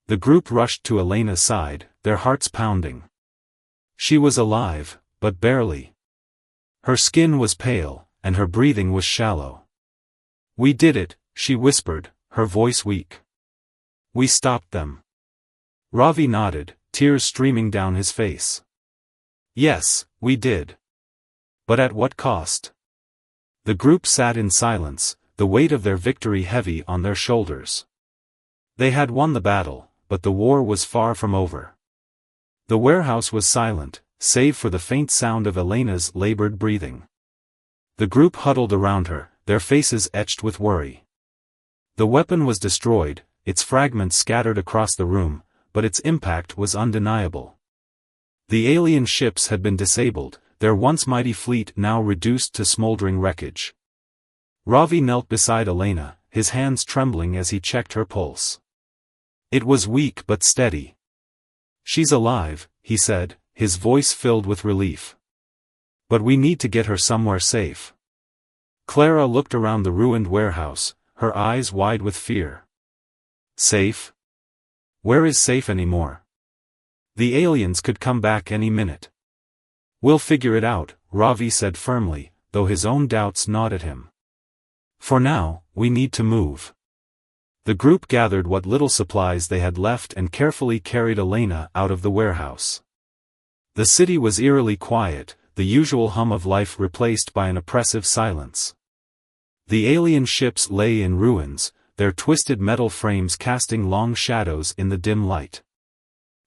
The group rushed to Elena's side, their hearts pounding. She was alive, but barely. Her skin was pale, and her breathing was shallow. "We did it," she whispered, her voice weak. "We stopped them." Ravi nodded, tears streaming down his face. "Yes, we did. But at what cost?" The group sat in silence, the weight of their victory heavy on their shoulders. They had won the battle, but the war was far from over. The warehouse was silent, save for the faint sound of Elena's labored breathing. The group huddled around her, their faces etched with worry. The weapon was destroyed, its fragments scattered across the room, but its impact was undeniable. The alien ships had been disabled, their once mighty fleet now reduced to smoldering wreckage. Ravi knelt beside Elena, his hands trembling as he checked her pulse. It was weak but steady. "She's alive," he said, his voice filled with relief. "But we need to get her somewhere safe." Clara looked around the ruined warehouse, her eyes wide with fear. "Safe? Where is safe anymore? The aliens could come back any minute." "We'll figure it out," Ravi said firmly, though his own doubts gnawed at him. "For now, we need to move." The group gathered what little supplies they had left and carefully carried Elena out of the warehouse. The city was eerily quiet, the usual hum of life replaced by an oppressive silence. The alien ships lay in ruins, their twisted metal frames casting long shadows in the dim light.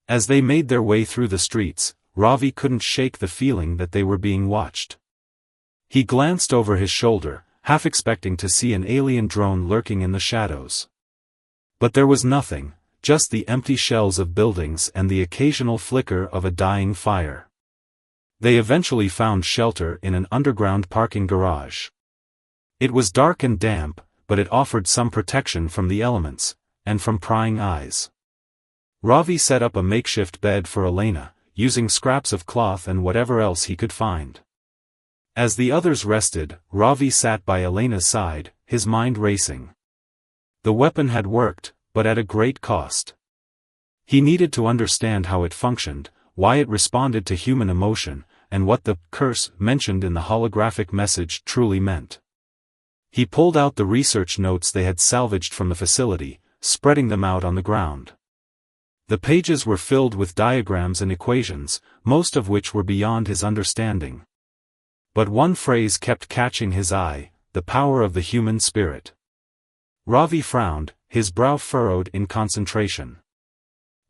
As they made their way through the streets, Ravi couldn't shake the feeling that they were being watched. He glanced over his shoulder, half expecting to see an alien drone lurking in the shadows. But there was nothing, just the empty shells of buildings and the occasional flicker of a dying fire. They eventually found shelter in an underground parking garage. It was dark and damp, but it offered some protection from the elements, and from prying eyes. Ravi set up a makeshift bed for Elena, using scraps of cloth and whatever else he could find. As the others rested, Ravi sat by Elena's side, his mind racing. The weapon had worked, but at a great cost. He needed to understand how it functioned, why it responded to human emotion, and what the curse mentioned in the holographic message truly meant. He pulled out the research notes they had salvaged from the facility, spreading them out on the ground. The pages were filled with diagrams and equations, most of which were beyond his understanding. But one phrase kept catching his eye: the power of the human spirit. Ravi frowned, his brow furrowed in concentration.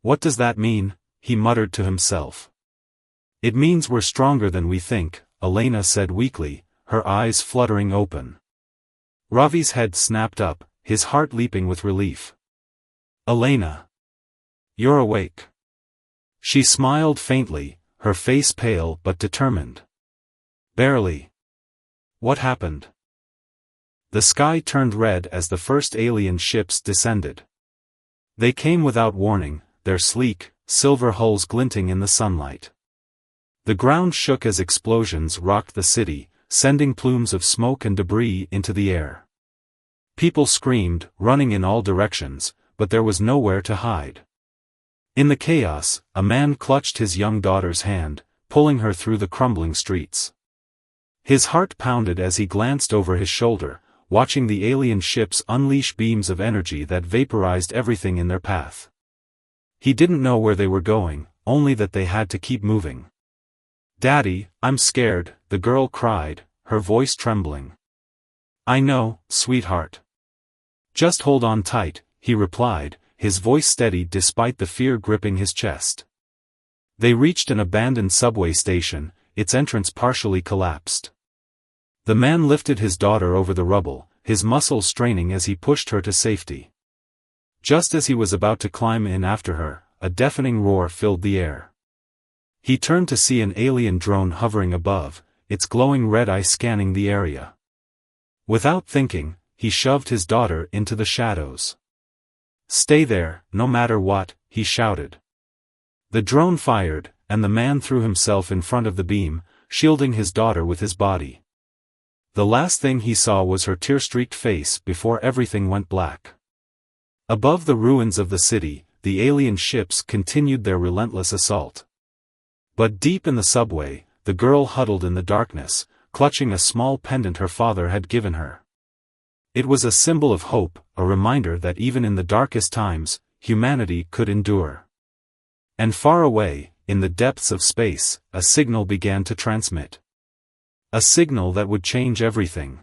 "What does that mean?" he muttered to himself. "It means we're stronger than we think," Elena said weakly, her eyes fluttering open. Ravi's head snapped up, his heart leaping with relief. "Elena! You're awake." She smiled faintly, her face pale but determined. "Barely. What happened?" The sky turned red as the first alien ships descended. They came without warning, their sleek, silver hulls glinting in the sunlight. The ground shook as explosions rocked the city, sending plumes of smoke and debris into the air. People screamed, running in all directions, but there was nowhere to hide. In the chaos, a man clutched his young daughter's hand, pulling her through the crumbling streets. His heart pounded as he glanced over his shoulder, watching the alien ships unleash beams of energy that vaporized everything in their path. He didn't know where they were going, only that they had to keep moving. "Daddy, I'm scared," the girl cried, her voice trembling. "I know, sweetheart. Just hold on tight," he replied, his voice steady despite the fear gripping his chest. They reached an abandoned subway station, its entrance partially collapsed. The man lifted his daughter over the rubble, his muscles straining as he pushed her to safety. Just as he was about to climb in after her, a deafening roar filled the air. He turned to see an alien drone hovering above, its glowing red eye scanning the area. Without thinking, he shoved his daughter into the shadows. "Stay there, no matter what," he shouted. The drone fired, and the man threw himself in front of the beam, shielding his daughter with his body. The last thing he saw was her tear-streaked face before everything went black. Above the ruins of the city, the alien ships continued their relentless assault. But deep in the subway, the girl huddled in the darkness, clutching a small pendant her father had given her. It was a symbol of hope, a reminder that even in the darkest times, humanity could endure. And far away, in the depths of space, a signal began to transmit. A signal that would change everything.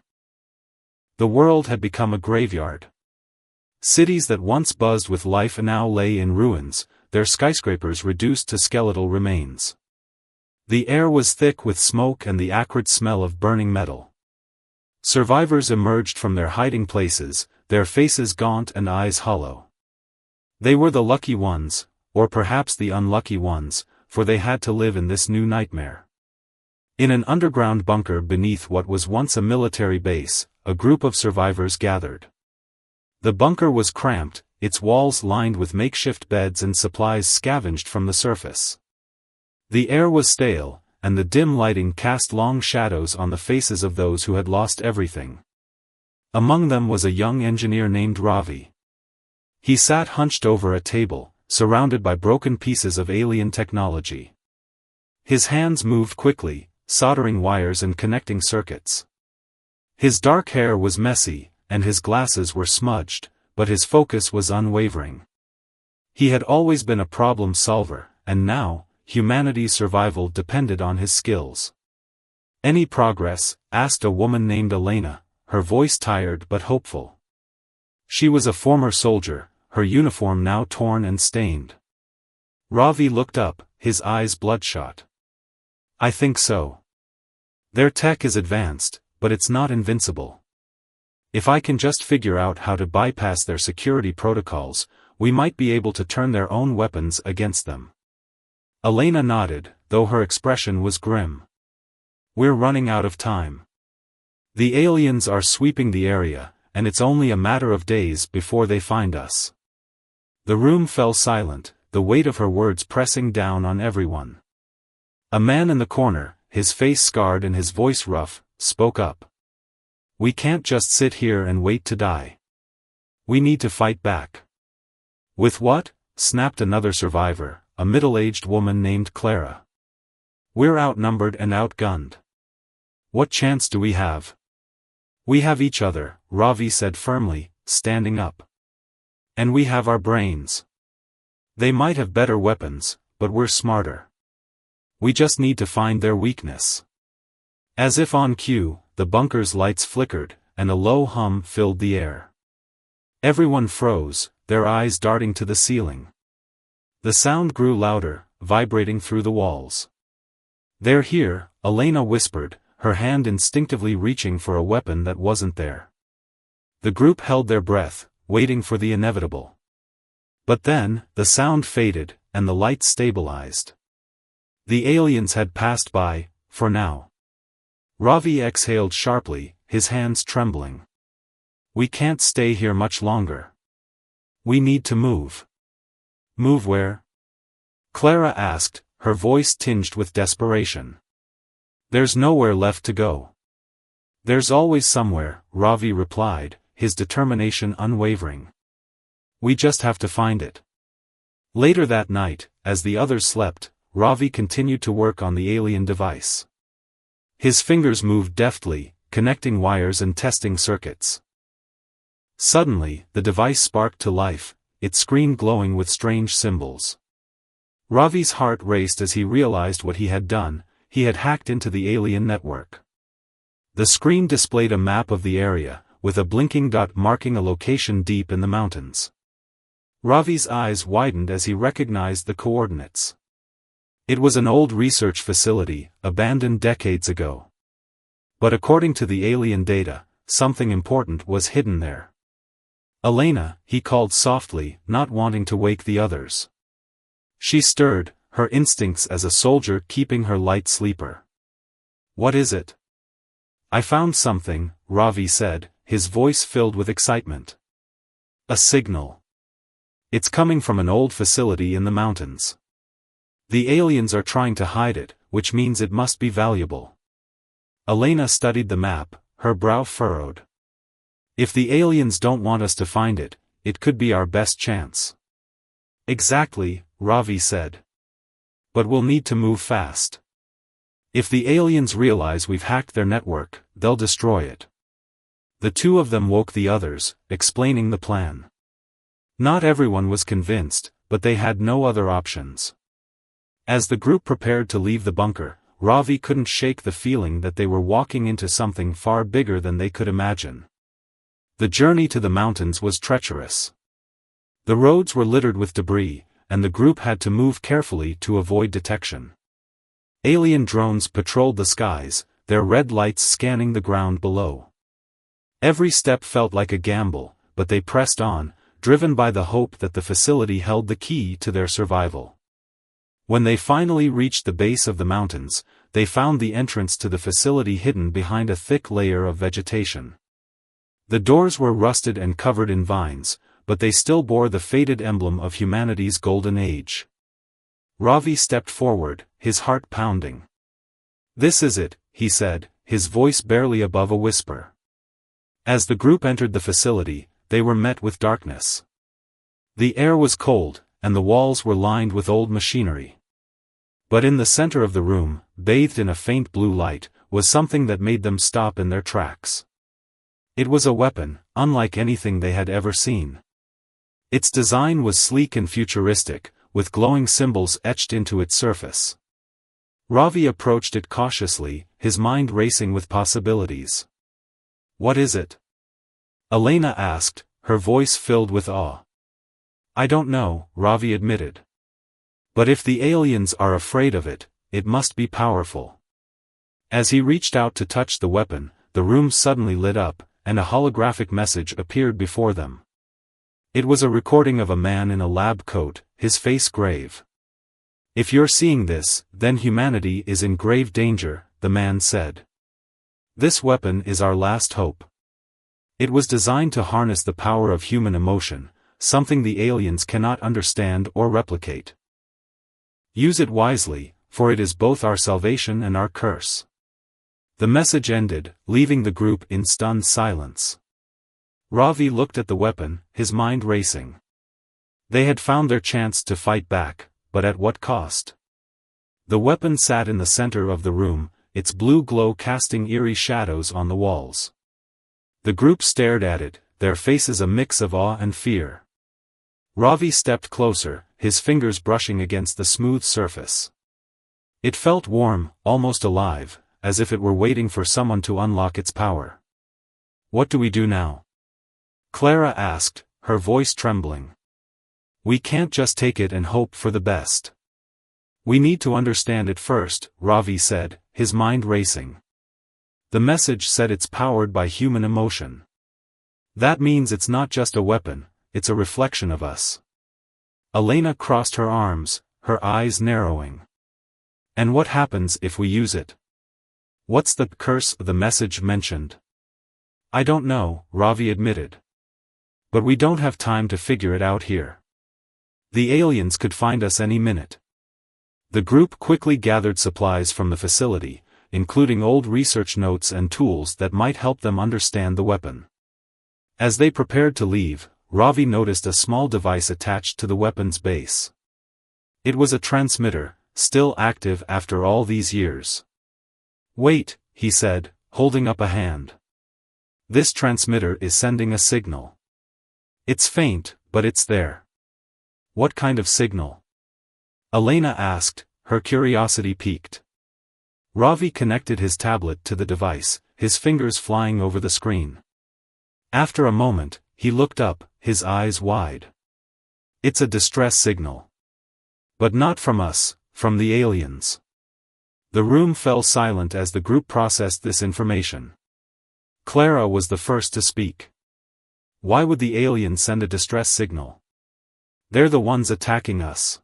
The world had become a graveyard. Cities that once buzzed with life now lay in ruins, their skyscrapers reduced to skeletal remains. The air was thick with smoke and the acrid smell of burning metal. Survivors emerged from their hiding places, their faces gaunt and eyes hollow. They were the lucky ones, or perhaps the unlucky ones, for they had to live in this new nightmare. In an underground bunker beneath what was once a military base, a group of survivors gathered. The bunker was cramped, its walls lined with makeshift beds and supplies scavenged from the surface. The air was stale, and the dim lighting cast long shadows on the faces of those who had lost everything. Among them was a young engineer named Ravi. He sat hunched over a table, surrounded by broken pieces of alien technology. His hands moved quickly, soldering wires and connecting circuits. His dark hair was messy, and his glasses were smudged, but his focus was unwavering. He had always been a problem solver, and now, humanity's survival depended on his skills. "Any progress?" asked a woman named Elena, her voice tired but hopeful. She was a former soldier, her uniform now torn and stained. Ravi looked up, his eyes bloodshot. "I think so. Their tech is advanced, but it's not invincible. If I can just figure out how to bypass their security protocols, we might be able to turn their own weapons against them." Elena nodded, though her expression was grim. "We're running out of time. The aliens are sweeping the area, and it's only a matter of days before they find us." The room fell silent, the weight of her words pressing down on everyone. A man in the corner, his face scarred and his voice rough, spoke up. "We can't just sit here and wait to die. We need to fight back." "With what?" snapped another survivor, a middle-aged woman named Clara. "We're outnumbered and outgunned. What chance do we have?" "We have each other," Ravi said firmly, standing up. "And we have our brains. They might have better weapons, but we're smarter. We just need to find their weakness." As if on cue, the bunker's lights flickered, and a low hum filled the air. Everyone froze, their eyes darting to the ceiling. The sound grew louder, vibrating through the walls. "They're here," Elena whispered, her hand instinctively reaching for a weapon that wasn't there. The group held their breath, waiting for the inevitable. But then, the sound faded, and the lights stabilized. The aliens had passed by, for now. Ravi exhaled sharply, his hands trembling. "We can't stay here much longer. We need to move." "Move where?" Clara asked, her voice tinged with desperation. "There's nowhere left to go." "There's always somewhere," Ravi replied, his determination unwavering. "We just have to find it." Later that night, as the others slept, Ravi continued to work on the alien device. His fingers moved deftly, connecting wires and testing circuits. Suddenly, the device sparked to life, its screen glowing with strange symbols. Ravi's heart raced as he realized what he had done. He had hacked into the alien network. The screen displayed a map of the area, with a blinking dot marking a location deep in the mountains. Ravi's eyes widened as he recognized the coordinates. It was an old research facility, abandoned decades ago. But according to the alien data, something important was hidden there. "Elena," he called softly, not wanting to wake the others. She stirred, her instincts as a soldier keeping her light sleeper. "What is it?" "I found something," Ravi said, his voice filled with excitement. "A signal. It's coming from an old facility in the mountains. The aliens are trying to hide it, which means it must be valuable." Elena studied the map, her brow furrowed. "If the aliens don't want us to find it, it could be our best chance." Exactly, Ravi said. But we'll need to move fast. If the aliens realize we've hacked their network, they'll destroy it. The two of them woke the others, explaining the plan. Not everyone was convinced, but they had no other options. As the group prepared to leave the bunker, Ravi couldn't shake the feeling that they were walking into something far bigger than they could imagine. The journey to the mountains was treacherous. The roads were littered with debris, and the group had to move carefully to avoid detection. Alien drones patrolled the skies, their red lights scanning the ground below. Every step felt like a gamble, but they pressed on, driven by the hope that the facility held the key to their survival. When they finally reached the base of the mountains, they found the entrance to the facility hidden behind a thick layer of vegetation. The doors were rusted and covered in vines, but they still bore the faded emblem of humanity's golden age. Ravi stepped forward, his heart pounding. "This is it," he said, his voice barely above a whisper. As the group entered the facility, they were met with darkness. The air was cold, and the walls were lined with old machinery. But in the center of the room, bathed in a faint blue light, was something that made them stop in their tracks. It was a weapon, unlike anything they had ever seen. Its design was sleek and futuristic, with glowing symbols etched into its surface. Ravi approached it cautiously, his mind racing with possibilities. "What is it?" Elena asked, her voice filled with awe. "I don't know," Ravi admitted. "But if the aliens are afraid of it, it must be powerful." As he reached out to touch the weapon, the room suddenly lit up, and a holographic message appeared before them. It was a recording of a man in a lab coat, his face grave. "If you're seeing this, then humanity is in grave danger," the man said. "This weapon is our last hope. It was designed to harness the power of human emotion, something the aliens cannot understand or replicate. Use it wisely, for it is both our salvation and our curse." The message ended, leaving the group in stunned silence. Ravi looked at the weapon, his mind racing. They had found their chance to fight back, but at what cost? The weapon sat in the center of the room, its blue glow casting eerie shadows on the walls. The group stared at it, their faces a mix of awe and fear. Ravi stepped closer, his fingers brushing against the smooth surface. It felt warm, almost alive, as if it were waiting for someone to unlock its power. "What do we do now?" Clara asked, her voice trembling. "We can't just take it and hope for the best. We need to understand it first," Ravi said, his mind racing. The message said it's powered by human emotion. That means it's not just a weapon, it's a reflection of us. Elena crossed her arms, her eyes narrowing. "And what happens if we use it? What's the curse the message mentioned?" "I don't know," Ravi admitted. "But we don't have time to figure it out here. The aliens could find us any minute." The group quickly gathered supplies from the facility, including old research notes and tools that might help them understand the weapon. As they prepared to leave, Ravi noticed a small device attached to the weapon's base. It was a transmitter, still active after all these years. "Wait," he said, holding up a hand. "This transmitter is sending a signal. It's faint, but it's there." "What kind of signal?" Elena asked, her curiosity piqued. Ravi connected his tablet to the device, his fingers flying over the screen. After a moment, he looked up, his eyes wide. "It's a distress signal. But not from us, from the aliens." The room fell silent as the group processed this information. Clara was the first to speak. "Why would the aliens send a distress signal? They're the ones attacking us."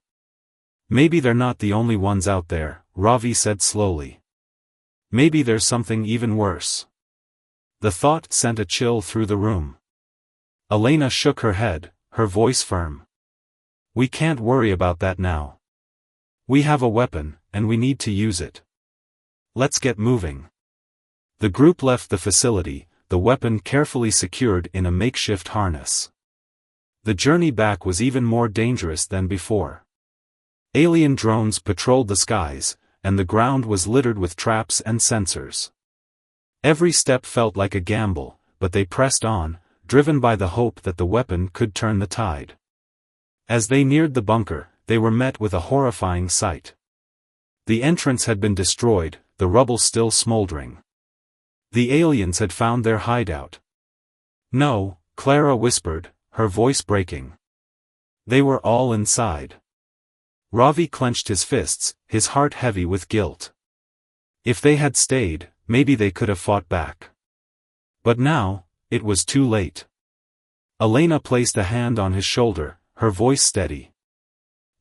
"Maybe they're not the only ones out there," Ravi said slowly. "Maybe there's something even worse." The thought sent a chill through the room. Elena shook her head, her voice firm. "We can't worry about that now. We have a weapon, and we need to use it. Let's get moving." The group left the facility, the weapon carefully secured in a makeshift harness. The journey back was even more dangerous than before. Alien drones patrolled the skies, and the ground was littered with traps and sensors. Every step felt like a gamble, but they pressed on, driven by the hope that the weapon could turn the tide. As they neared the bunker, they were met with a horrifying sight. The entrance had been destroyed, the rubble still smoldering. The aliens had found their hideout. No, Clara whispered, her voice breaking. They were all inside. Ravi clenched his fists, his heart heavy with guilt. If they had stayed, maybe they could have fought back. But now, it was too late. Elena placed a hand on his shoulder, her voice steady.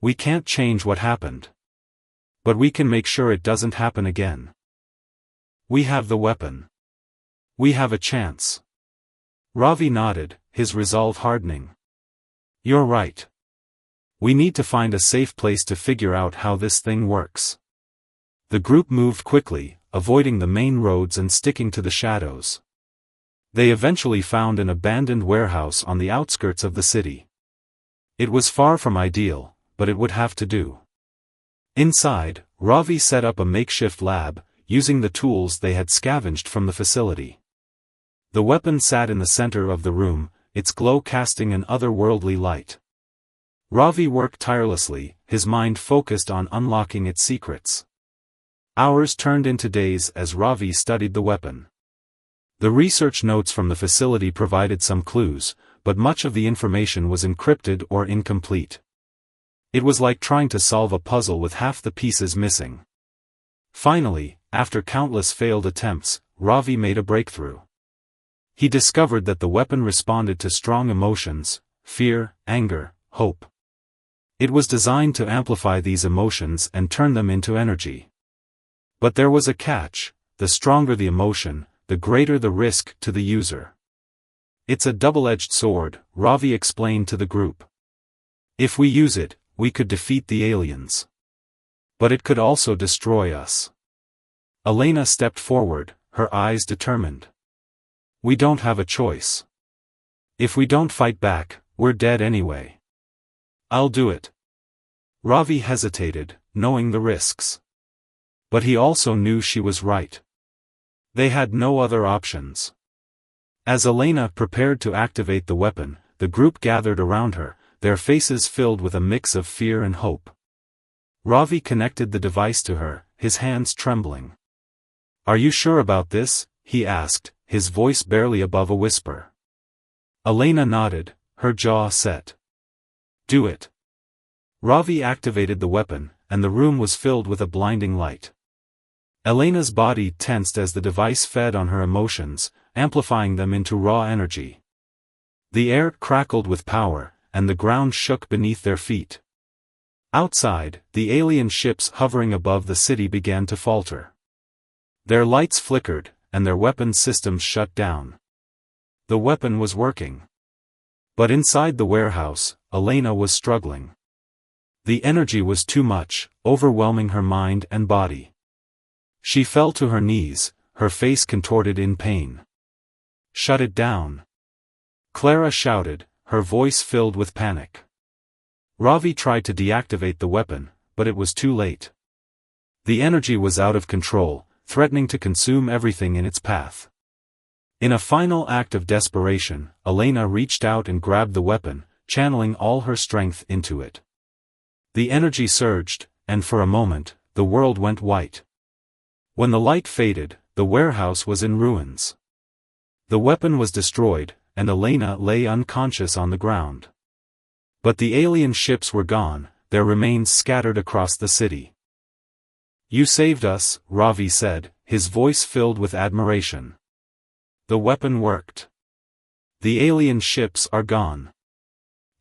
We can't change what happened. But we can make sure it doesn't happen again. We have the weapon. We have a chance. Ravi nodded, his resolve hardening. You're right. We need to find a safe place to figure out how this thing works. The group moved quickly, avoiding the main roads and sticking to the shadows. They eventually found an abandoned warehouse on the outskirts of the city. It was far from ideal, but it would have to do. Inside, Ravi set up a makeshift lab, using the tools they had scavenged from the facility. The weapon sat in the center of the room, its glow casting an otherworldly light. Ravi worked tirelessly, his mind focused on unlocking its secrets. Hours turned into days as Ravi studied the weapon. The research notes from the facility provided some clues, but much of the information was encrypted or incomplete. It was like trying to solve a puzzle with half the pieces missing. Finally, after countless failed attempts, Ravi made a breakthrough. He discovered that the weapon responded to strong emotions, fear, anger, hope. It was designed to amplify these emotions and turn them into energy. But there was a catch: the stronger the emotion, the greater the risk to the user. It's a double-edged sword, Ravi explained to the group. If we use it, we could defeat the aliens. But it could also destroy us. Elena stepped forward, her eyes determined. We don't have a choice. If we don't fight back, we're dead anyway. I'll do it. Ravi hesitated, knowing the risks. But he also knew she was right. They had no other options. As Elena prepared to activate the weapon, the group gathered around her, their faces filled with a mix of fear and hope. Ravi connected the device to her, his hands trembling. Are you sure about this? He asked, his voice barely above a whisper. Elena nodded, her jaw set. Do it. Ravi activated the weapon, and the room was filled with a blinding light. Elena's body tensed as the device fed on her emotions, amplifying them into raw energy. The air crackled with power, and the ground shook beneath their feet. Outside, the alien ships hovering above the city began to falter. Their lights flickered, and their weapon systems shut down. The weapon was working. But inside the warehouse, Elena was struggling. The energy was too much, overwhelming her mind and body. She fell to her knees, her face contorted in pain. Shut it down. Clara shouted, her voice filled with panic. Ravi tried to deactivate the weapon, but it was too late. The energy was out of control, threatening to consume everything in its path. In a final act of desperation, Elena reached out and grabbed the weapon, channeling all her strength into it. The energy surged, and for a moment, the world went white. When the light faded, the warehouse was in ruins. The weapon was destroyed, and Elena lay unconscious on the ground. But the alien ships were gone, their remains scattered across the city. You saved us, Ravi said, his voice filled with admiration. The weapon worked. The alien ships are gone.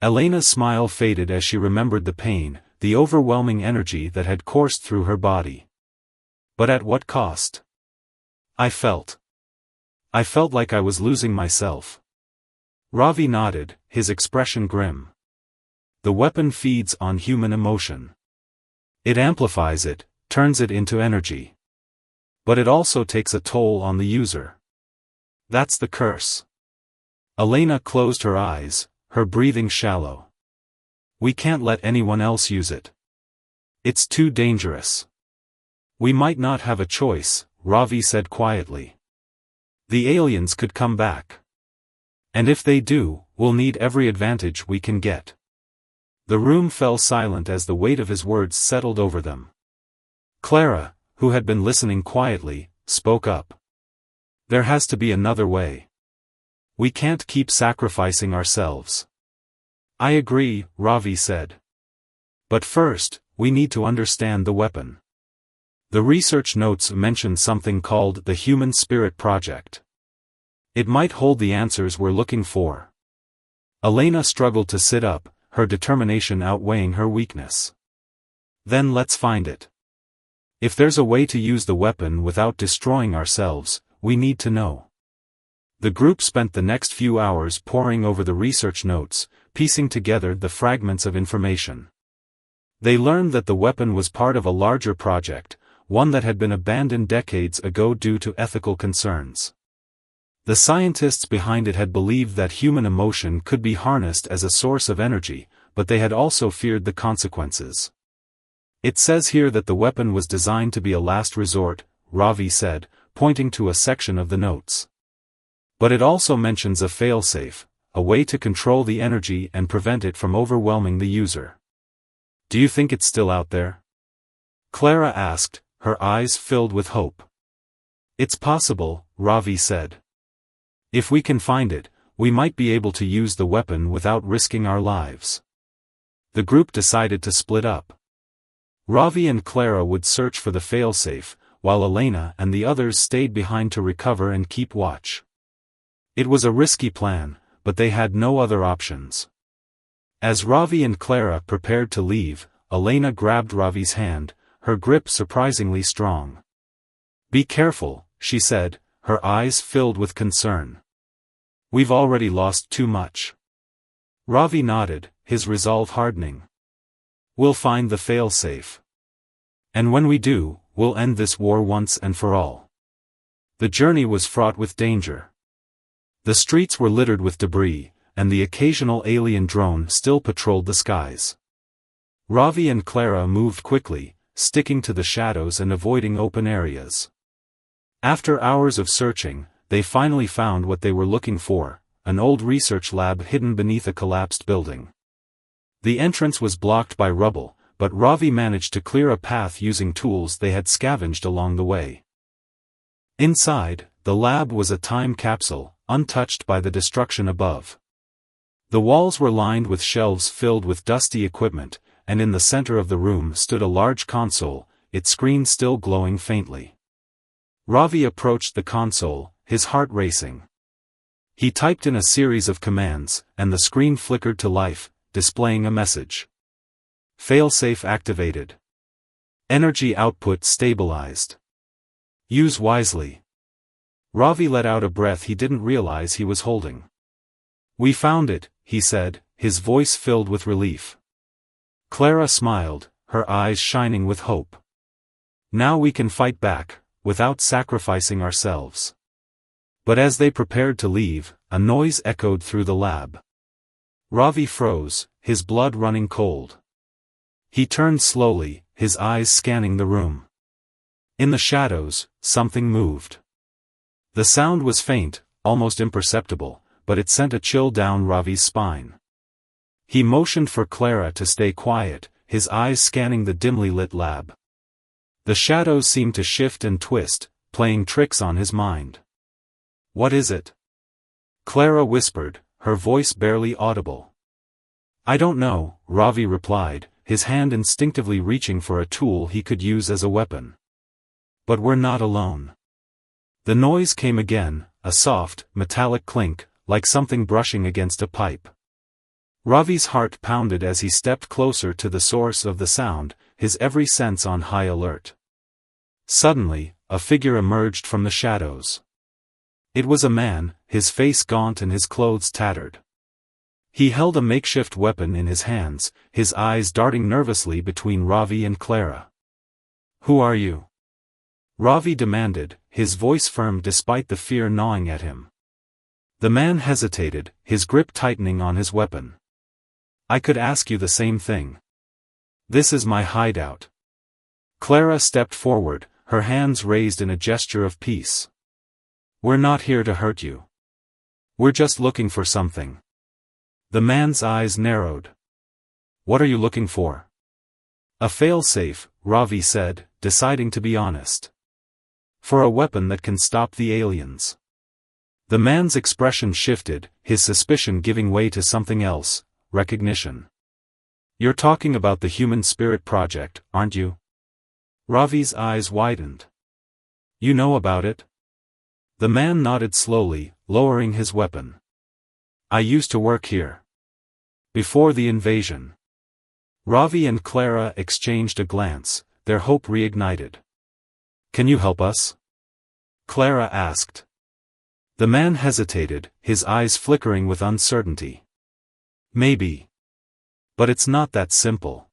Elena's smile faded as she remembered the pain, the overwhelming energy that had coursed through her body. But at what cost? I felt like I was losing myself. Ravi nodded, his expression grim. The weapon feeds on human emotion. It amplifies it, turns it into energy. But it also takes a toll on the user. That's the curse. Elena closed her eyes, her breathing shallow. "We can't let anyone else use it. It's too dangerous." "We might not have a choice," Ravi said quietly. "The aliens could come back. And if they do, we'll need every advantage we can get." The room fell silent as the weight of his words settled over them. Clara, who had been listening quietly, spoke up. "There has to be another way. We can't keep sacrificing ourselves." "I agree," Ravi said. "But first, we need to understand the weapon." The research notes mentioned something called the Human Spirit Project. It might hold the answers we're looking for. Elena struggled to sit up, her determination outweighing her weakness. "Then let's find it. If there's a way to use the weapon without destroying ourselves, we need to know." The group spent the next few hours poring over the research notes, piecing together the fragments of information. They learned that the weapon was part of a larger project, one that had been abandoned decades ago due to ethical concerns. The scientists behind it had believed that human emotion could be harnessed as a source of energy, but they had also feared the consequences. "It says here that the weapon was designed to be a last resort," Ravi said, pointing to a section of the notes. "But it also mentions a failsafe, a way to control the energy and prevent it from overwhelming the user. Do you think it's still out there?" Clara asked, her eyes filled with hope. "It's possible," Ravi said. "If we can find it, we might be able to use the weapon without risking our lives." The group decided to split up. Ravi and Clara would search for the failsafe, while Elena and the others stayed behind to recover and keep watch. It was a risky plan, but they had no other options. As Ravi and Clara prepared to leave, Elena grabbed Ravi's hand, her grip surprisingly strong. "Be careful," she said, her eyes filled with concern. "We've already lost too much." Ravi nodded, his resolve hardening. "We'll find the failsafe. And when we do, we'll end this war once and for all." The journey was fraught with danger. The streets were littered with debris, and the occasional alien drone still patrolled the skies. Ravi and Clara moved quickly, sticking to the shadows and avoiding open areas. After hours of searching, they finally found what they were looking for, an old research lab hidden beneath a collapsed building. The entrance was blocked by rubble, but Ravi managed to clear a path using tools they had scavenged along the way. Inside, the lab was a time capsule, untouched by the destruction above. The walls were lined with shelves filled with dusty equipment, and in the center of the room stood a large console, its screen still glowing faintly. Ravi approached the console, his heart racing. He typed in a series of commands, and the screen flickered to life, displaying a message. "Failsafe activated. Energy output stabilized. Use wisely." Ravi let out a breath he didn't realize he was holding. "We found it," he said, his voice filled with relief. Clara smiled, her eyes shining with hope. "Now we can fight back, without sacrificing ourselves." But as they prepared to leave, a noise echoed through the lab. Ravi froze, his blood running cold. He turned slowly, his eyes scanning the room. In the shadows, something moved. The sound was faint, almost imperceptible, but it sent a chill down Ravi's spine. He motioned for Clara to stay quiet, his eyes scanning the dimly lit lab. The shadows seemed to shift and twist, playing tricks on his mind. "What is it?" Clara whispered, her voice barely audible. "I don't know," Ravi replied, his hand instinctively reaching for a tool he could use as a weapon. "But we're not alone." The noise came again, a soft, metallic clink, like something brushing against a pipe. Ravi's heart pounded as he stepped closer to the source of the sound, his every sense on high alert. Suddenly, a figure emerged from the shadows. It was a man, his face gaunt and his clothes tattered. He held a makeshift weapon in his hands, his eyes darting nervously between Ravi and Clara. "Who are you?" Ravi demanded, his voice firm despite the fear gnawing at him. The man hesitated, his grip tightening on his weapon. I could ask you the same thing. This is my hideout. Clara stepped forward, her hands raised in a gesture of peace. We're not here to hurt you. We're just looking for something. The man's eyes narrowed. What are you looking for? A failsafe, Ravi said, deciding to be honest. For a weapon that can stop the aliens. The man's expression shifted, his suspicion giving way to something else, recognition. You're talking about the Human Spirit Project, aren't you? Ravi's eyes widened. You know about it? The man nodded slowly, lowering his weapon. I used to work here. Before the invasion. Ravi and Clara exchanged a glance, their hope reignited. Can you help us? Clara asked. The man hesitated, his eyes flickering with uncertainty. Maybe. But it's not that simple.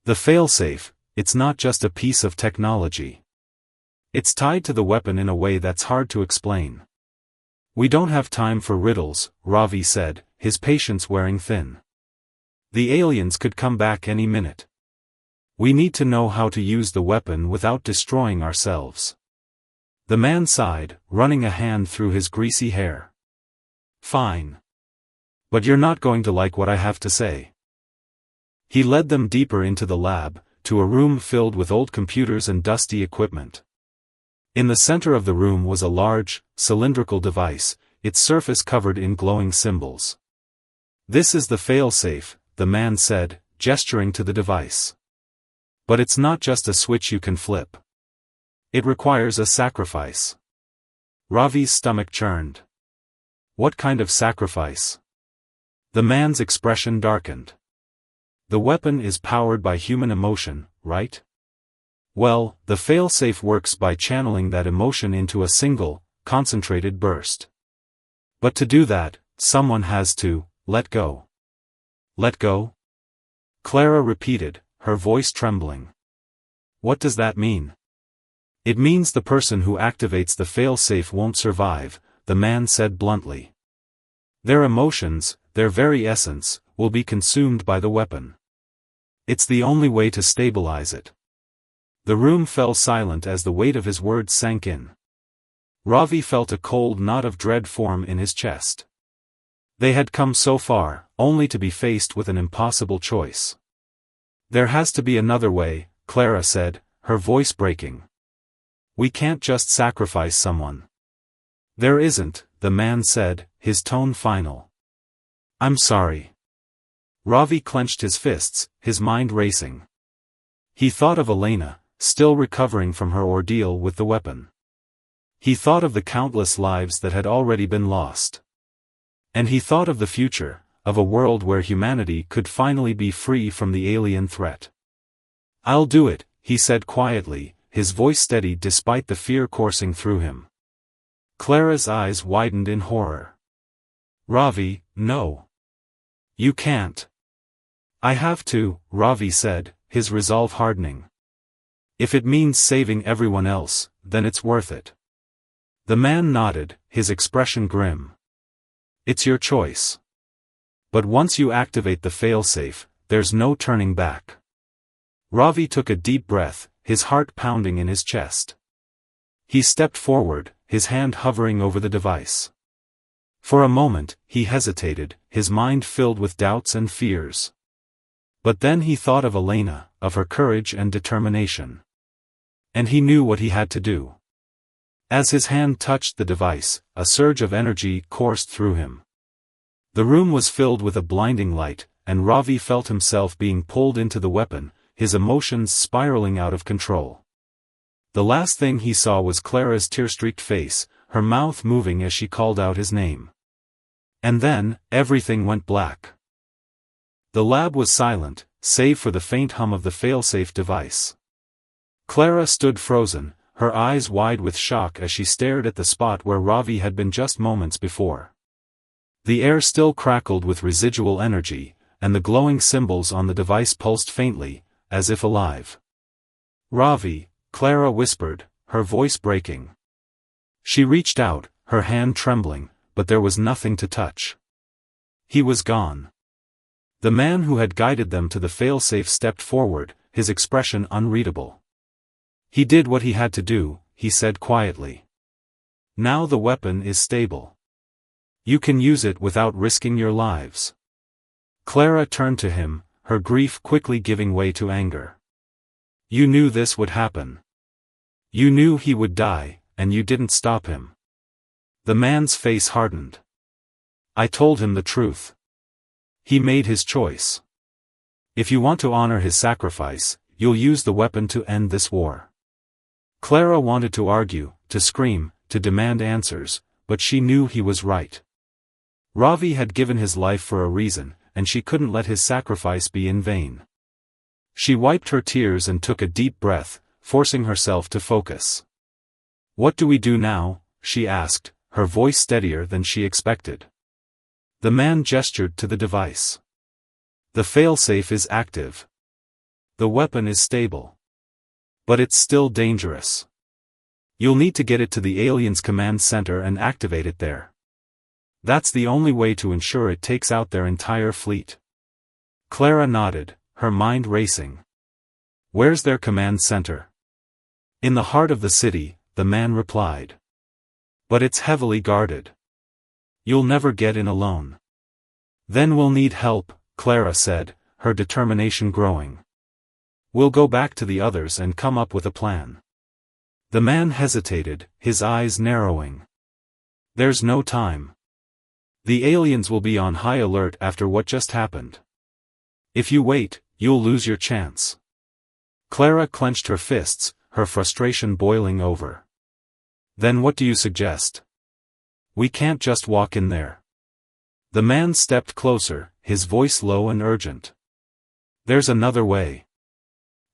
The failsafe, it's not just a piece of technology. It's tied to the weapon in a way that's hard to explain. We don't have time for riddles, Ravi said, his patience wearing thin. The aliens could come back any minute. We need to know how to use the weapon without destroying ourselves. The man sighed, running a hand through his greasy hair. Fine. But you're not going to like what I have to say. He led them deeper into the lab, to a room filled with old computers and dusty equipment. In the center of the room was a large, cylindrical device, its surface covered in glowing symbols. This is the failsafe, the man said, gesturing to the device. But it's not just a switch you can flip. It requires a sacrifice. Ravi's stomach churned. What kind of sacrifice? The man's expression darkened. The weapon is powered by human emotion, right? Well, the failsafe works by channeling that emotion into a single, concentrated burst. But to do that, someone has to let go. Let go? Clara repeated, her voice trembling. What does that mean? It means the person who activates the failsafe won't survive, the man said bluntly. Their emotions, their very essence, will be consumed by the weapon. It's the only way to stabilize it. The room fell silent as the weight of his words sank in. Ravi felt a cold knot of dread form in his chest. They had come so far, only to be faced with an impossible choice. There has to be another way, Clara said, her voice breaking. We can't just sacrifice someone. There isn't, the man said, his tone final. I'm sorry. Ravi clenched his fists, his mind racing. He thought of Elena, still recovering from her ordeal with the weapon. He thought of the countless lives that had already been lost. And he thought of the future, of a world where humanity could finally be free from the alien threat. I'll do it, he said quietly, his voice steady despite the fear coursing through him. Clara's eyes widened in horror. Ravi, no. You can't. I have to, Ravi said, his resolve hardening. If it means saving everyone else, then it's worth it. The man nodded, his expression grim. It's your choice. But once you activate the failsafe, there's no turning back. Ravi took a deep breath, his heart pounding in his chest. He stepped forward, his hand hovering over the device. For a moment, he hesitated, his mind filled with doubts and fears. But then he thought of Elena, of her courage and determination. And he knew what he had to do. As his hand touched the device, a surge of energy coursed through him. The room was filled with a blinding light, and Ravi felt himself being pulled into the weapon, his emotions spiraling out of control. The last thing he saw was Clara's tear-streaked face, her mouth moving as she called out his name. And then, everything went black. The lab was silent, save for the faint hum of the failsafe device. Clara stood frozen, her eyes wide with shock as she stared at the spot where Ravi had been just moments before. The air still crackled with residual energy, and the glowing symbols on the device pulsed faintly, as if alive. Ravi, Clara whispered, her voice breaking. She reached out, her hand trembling, but there was nothing to touch. He was gone. The man who had guided them to the failsafe stepped forward, his expression unreadable. He did what he had to do, he said quietly. Now the weapon is stable. You can use it without risking your lives. Clara turned to him, her grief quickly giving way to anger. You knew this would happen. You knew he would die, and you didn't stop him. The man's face hardened. I told him the truth. He made his choice. If you want to honor his sacrifice, you'll use the weapon to end this war. Clara wanted to argue, to scream, to demand answers, but she knew he was right. Ravi had given his life for a reason, and she couldn't let his sacrifice be in vain. She wiped her tears and took a deep breath, forcing herself to focus. What do we do now? She asked, her voice steadier than she expected. The man gestured to the device. The failsafe is active. The weapon is stable. But it's still dangerous. You'll need to get it to the aliens' command center and activate it there. That's the only way to ensure it takes out their entire fleet. Clara nodded, her mind racing. Where's their command center? In the heart of the city, the man replied. But it's heavily guarded. You'll never get in alone. Then we'll need help, Clara said, her determination growing. We'll go back to the others and come up with a plan. The man hesitated, his eyes narrowing. There's no time. The aliens will be on high alert after what just happened. If you wait, you'll lose your chance. Clara clenched her fists, her frustration boiling over. Then what do you suggest? We can't just walk in there. The man stepped closer, his voice low and urgent. There's another way.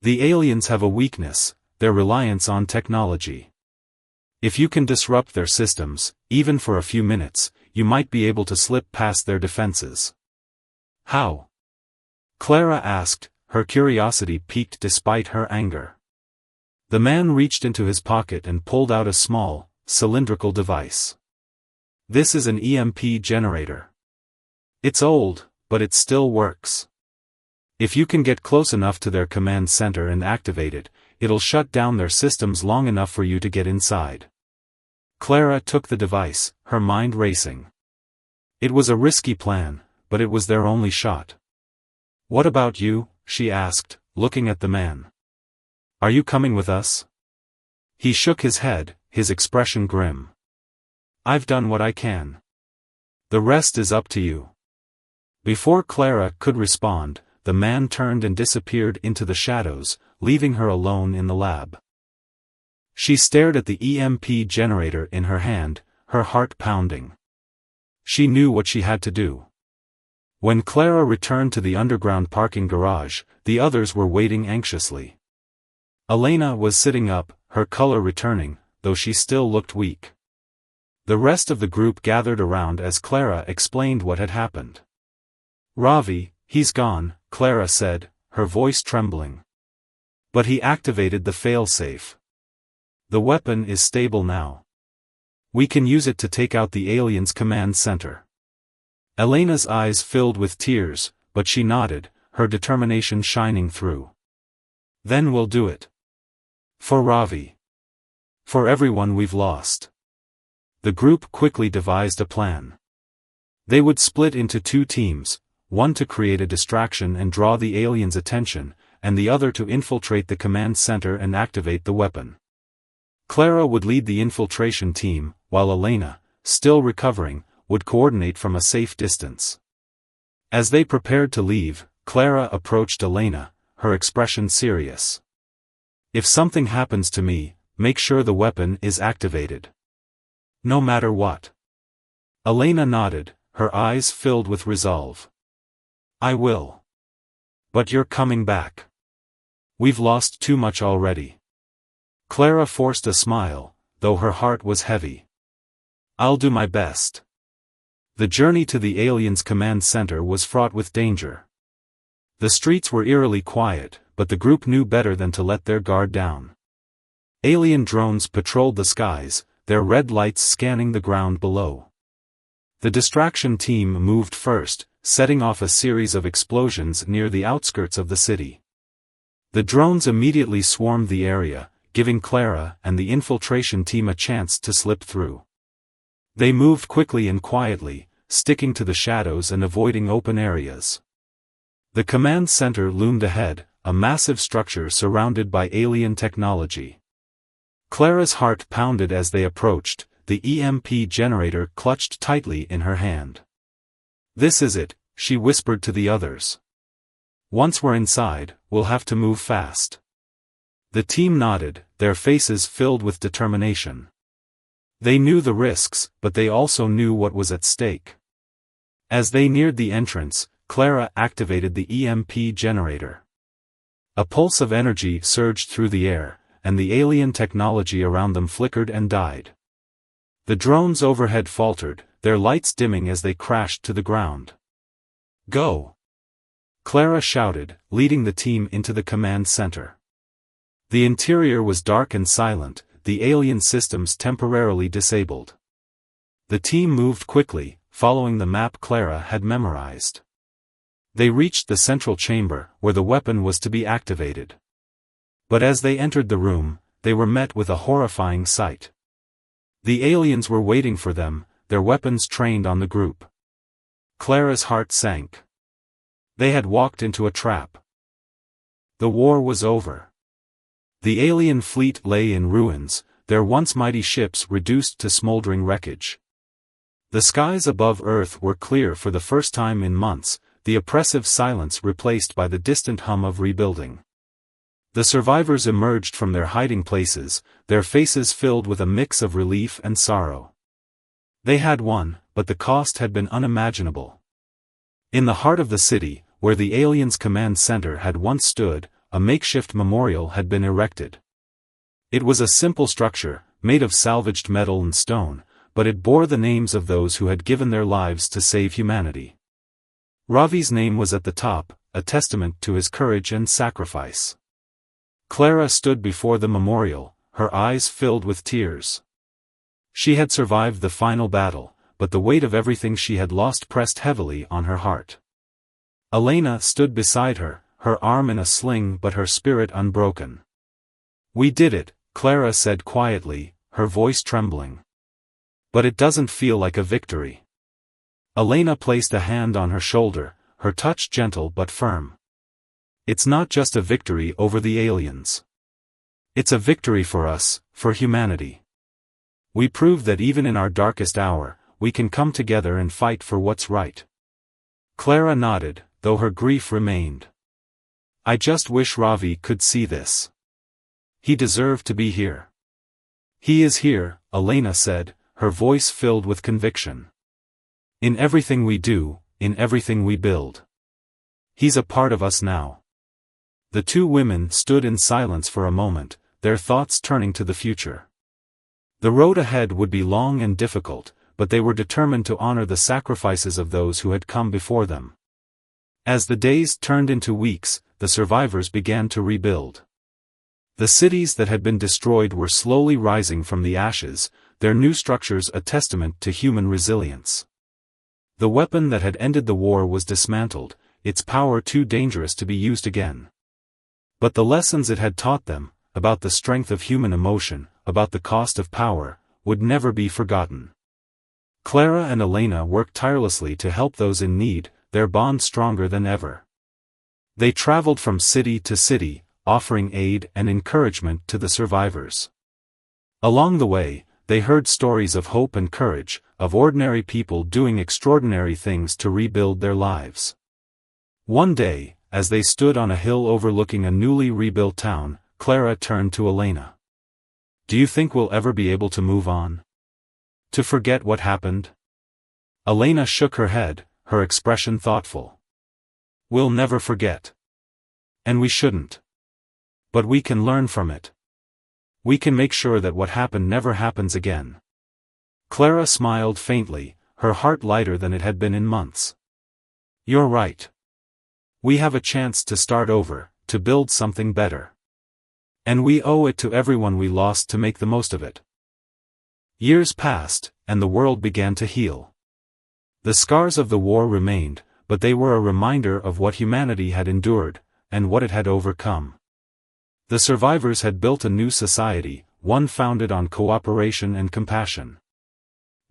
The aliens have a weakness, their reliance on technology. If you can disrupt their systems, even for a few minutes, you might be able to slip past their defenses. How? Clara asked, her curiosity piqued despite her anger. The man reached into his pocket and pulled out a small, cylindrical device. This is an EMP generator. It's old, but it still works. If you can get close enough to their command center and activate it, it'll shut down their systems long enough for you to get inside. Clara took the device, her mind racing. It was a risky plan, but it was their only shot. What about you? She asked, looking at the man. Are you coming with us? He shook his head, his expression grim. I've done what I can. The rest is up to you. Before Clara could respond, the man turned and disappeared into the shadows, leaving her alone in the lab. She stared at the EMP generator in her hand, her heart pounding. She knew what she had to do. When Clara returned to the underground parking garage, the others were waiting anxiously. Elena was sitting up, her color returning, though she still looked weak. The rest of the group gathered around as Clara explained what had happened. Ravi, he's gone, Clara said, her voice trembling. But he activated the failsafe. The weapon is stable now. We can use it to take out the aliens' command center. Elena's eyes filled with tears, but she nodded, her determination shining through. Then we'll do it. For Ravi. For everyone we've lost. The group quickly devised a plan. They would split into two teams, one to create a distraction and draw the aliens' attention, and the other to infiltrate the command center and activate the weapon. Clara would lead the infiltration team, while Elena, still recovering, would coordinate from a safe distance. As they prepared to leave, Clara approached Elena, her expression serious. If something happens to me, make sure the weapon is activated. No matter what. Elena nodded, her eyes filled with resolve. I will. But you're coming back. We've lost too much already. Clara forced a smile, though her heart was heavy. I'll do my best. The journey to the aliens' command center was fraught with danger. The streets were eerily quiet, but the group knew better than to let their guard down. Alien drones patrolled the skies, their red lights scanning the ground below. The distraction team moved first, setting off a series of explosions near the outskirts of the city. The drones immediately swarmed the area, giving Clara and the infiltration team a chance to slip through. They moved quickly and quietly, sticking to the shadows and avoiding open areas. The command center loomed ahead, a massive structure surrounded by alien technology. Clara's heart pounded as they approached, the EMP generator clutched tightly in her hand. "This is it," she whispered to the others. "Once we're inside, we'll have to move fast." The team nodded, their faces filled with determination. They knew the risks, but they also knew what was at stake. As they neared the entrance, Clara activated the EMP generator. A pulse of energy surged through the air, and the alien technology around them flickered and died. The drones overhead faltered, their lights dimming as they crashed to the ground. "Go!" Clara shouted, leading the team into the command center. The interior was dark and silent, the alien systems temporarily disabled. The team moved quickly, following the map Clara had memorized. They reached the central chamber, where the weapon was to be activated. But as they entered the room, they were met with a horrifying sight. The aliens were waiting for them, their weapons trained on the group. Clara's heart sank. They had walked into a trap. The war was over. The alien fleet lay in ruins, their once mighty ships reduced to smoldering wreckage. The skies above Earth were clear for the first time in months, the oppressive silence replaced by the distant hum of rebuilding. The survivors emerged from their hiding places, their faces filled with a mix of relief and sorrow. They had won, but the cost had been unimaginable. In the heart of the city, where the aliens' command center had once stood, a makeshift memorial had been erected. It was a simple structure, made of salvaged metal and stone, but it bore the names of those who had given their lives to save humanity. Ravi's name was at the top, a testament to his courage and sacrifice. Clara stood before the memorial, her eyes filled with tears. She had survived the final battle, but the weight of everything she had lost pressed heavily on her heart. Elena stood beside her, her arm in a sling but her spirit unbroken. "We did it," Clara said quietly, her voice trembling. "But it doesn't feel like a victory." Elena placed a hand on her shoulder, her touch gentle but firm. "It's not just a victory over the aliens. It's a victory for us, for humanity. We proved that even in our darkest hour, we can come together and fight for what's right." Clara nodded, though her grief remained. "I just wish Ravi could see this. He deserved to be here." "He is here," Elena said, her voice filled with conviction. "In everything we do, in everything we build. He's a part of us now." The two women stood in silence for a moment, their thoughts turning to the future. The road ahead would be long and difficult, but they were determined to honor the sacrifices of those who had come before them. As the days turned into weeks, the survivors began to rebuild. The cities that had been destroyed were slowly rising from the ashes, their new structures a testament to human resilience. The weapon that had ended the war was dismantled, its power too dangerous to be used again. But the lessons it had taught them, about the strength of human emotion, about the cost of power, would never be forgotten. Clara and Elena worked tirelessly to help those in need, their bond stronger than ever. They traveled from city to city, offering aid and encouragement to the survivors. Along the way, they heard stories of hope and courage, of ordinary people doing extraordinary things to rebuild their lives. One day, as they stood on a hill overlooking a newly rebuilt town, Clara turned to Elena. "Do you think we'll ever be able to move on? To forget what happened?" Elena shook her head, her expression thoughtful. "We'll never forget. And we shouldn't. But we can learn from it. We can make sure that what happened never happens again." Clara smiled faintly, her heart lighter than it had been in months. "You're right. We have a chance to start over, to build something better. And we owe it to everyone we lost to make the most of it." Years passed, and the world began to heal. The scars of the war remained, but they were a reminder of what humanity had endured, and what it had overcome. The survivors had built a new society, one founded on cooperation and compassion.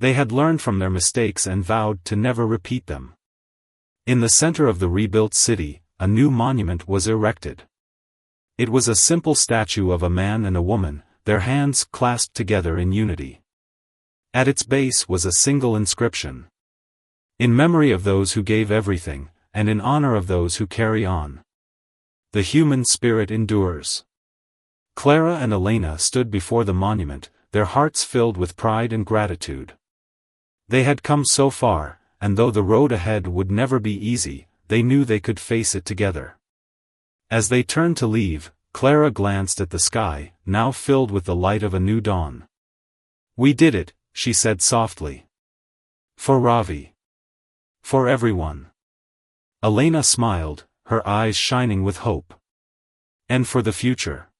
They had learned from their mistakes and vowed to never repeat them. In the center of the rebuilt city, a new monument was erected. It was a simple statue of a man and a woman, their hands clasped together in unity. At its base was a single inscription. In memory of those who gave everything, and in honor of those who carry on. The human spirit endures. Clara and Elena stood before the monument, their hearts filled with pride and gratitude. They had come so far, and though the road ahead would never be easy, they knew they could face it together. As they turned to leave, Clara glanced at the sky, now filled with the light of a new dawn. "We did it," she said softly. "For Ravi. For everyone." Elena smiled, her eyes shining with hope. "And for the future."